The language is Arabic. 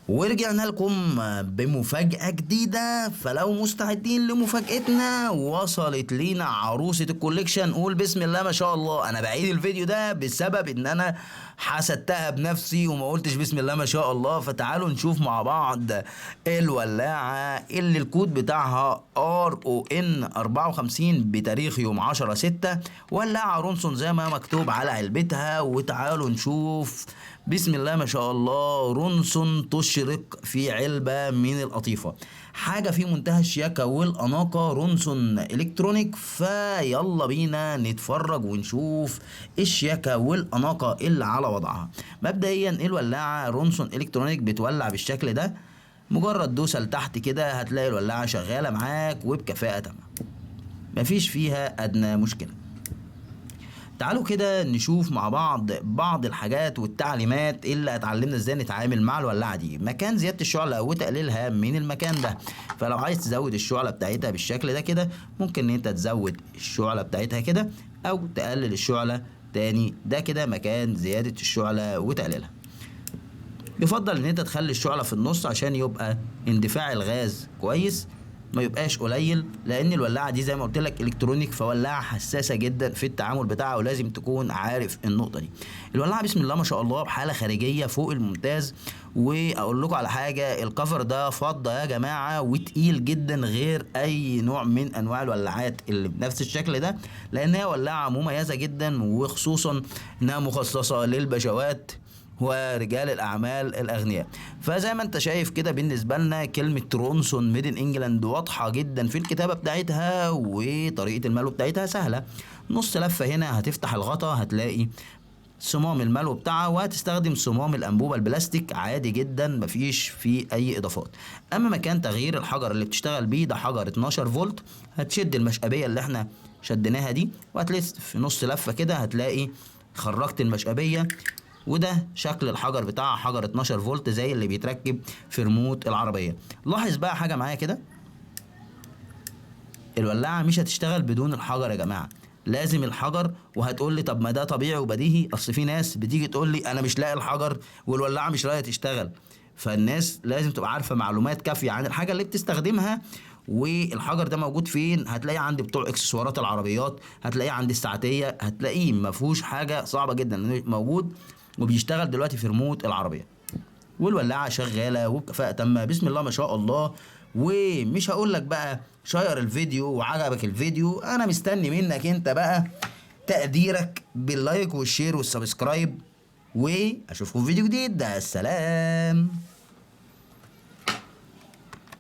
ورجعنا لكم بمفاجأة جديدة. فلو مستعدين لمفاجأتنا، وصلت لينا عروسة الكوليكشن. قول بسم الله ما شاء الله. انا بعيد الفيديو ده بسبب ان انا حسدتها بنفسي وما قلتش بسم الله ما شاء الله. فتعالوا نشوف مع بعض الولاعة اللي الكود بتاعها RON 54 بتاريخ يوم 10/6. ولاعة رونسون زي ما مكتوب على علبتها. وتعالوا نشوف بسم الله ما شاء الله. رونسون تشرق في علبة من القطيفة، حاجة في منتهى الشياكة والأناقة. رونسون إلكترونيك. فيلا بينا نتفرج ونشوف الشياكة والأناقة اللي على وضعها. مبدئيا الولاعة رونسون إلكترونيك بتولع بالشكل ده. مجرد دوسة لتحت كده هتلاقي الولاعة شغالة معاك وبكفاءة تامة، مفيش فيها أدنى مشكلة. تعالوا كده نشوف مع بعض الحاجات والتعليمات اللي هتعلمنا ازاي نتعامل مع الولاعه دي. مكان زياده الشعله وتقليلها من المكان ده. فلو عايز تزود الشعله بتاعتها بالشكل ده كده، ممكن ان انت تزود الشعله بتاعتها كده او تقلل الشعله تاني. ده كده مكان زياده الشعله وتقليلها. يفضل ان انت تخلي الشعله في النص عشان يبقى اندفاع الغاز كويس، ما يبقاش قليل، لان الولاعه دي زي ما قلت لك الكترونيك، فولاعه حساسه جدا في التعامل بتاعها، ولازم تكون عارف النقطه دي. الولاعه بسم الله ما شاء الله بحاله خارجيه فوق الممتاز. واقول لكم على حاجه، الكفر ده فضه يا جماعه وتقيل جدا غير اي نوع من انواع الولاعات اللي بنفس الشكل ده، لان هي ولاعه مميزه جدا، وخصوصا انها مخصصه للبشوات ورجال الاعمال الاغنياء. فزي ما انت شايف كده بالنسبه لنا كلمه رونسون ميد ان انجلاند واضحه جدا في الكتابه بتاعتها، وطريقه الملو بتاعتها سهله. نص لفه هنا هتفتح الغطا هتلاقي صمام الملو بتاعها، وهتستخدم صمام الانبوبه البلاستيك عادي جدا، مفيش فيه اي اضافات. اما مكان تغيير الحجر اللي بتشتغل بيه ده حجر 12 فولت. هتشد المشقبيه اللي احنا شدناها دي، وهتلاقي في نص لفه كده هتلاقي خرجت المشقبيه. وده شكل الحجر بتاعها، حجر 12 فولت زي اللي بيتركب في ريموت العربيه. لاحظ بقى حاجه معايا كده، الولاعه مش هتشتغل بدون الحجر يا جماعه، لازم الحجر. وهتقول لي طب ما ده طبيعي وبديهي، اصل في ناس بتيجي تقول لي انا مش لاقي الحجر والولاعه مش راضيه تشتغل. فالناس لازم تبقى عارفه معلومات كافيه عن الحاجه اللي بتستخدمها. والحجر ده موجود فين؟ هتلاقيه عند بتوع اكسسوارات العربيات، هتلاقيه عند الساعتيه، هتلاقيه ما فيهوش حاجه صعبه جدا، موجود وبيشتغل دلوقتي في ريموت العربيه. والولاعه شغاله وبكفاءه تامه بسم الله ما شاء الله. ومش هقول لك بقى شير الفيديو وعجبك الفيديو، انا مستني منك انت بقى تقديرك باللايك والشير والسبسكرايب. واشوفكم في فيديو جديد. ده السلام.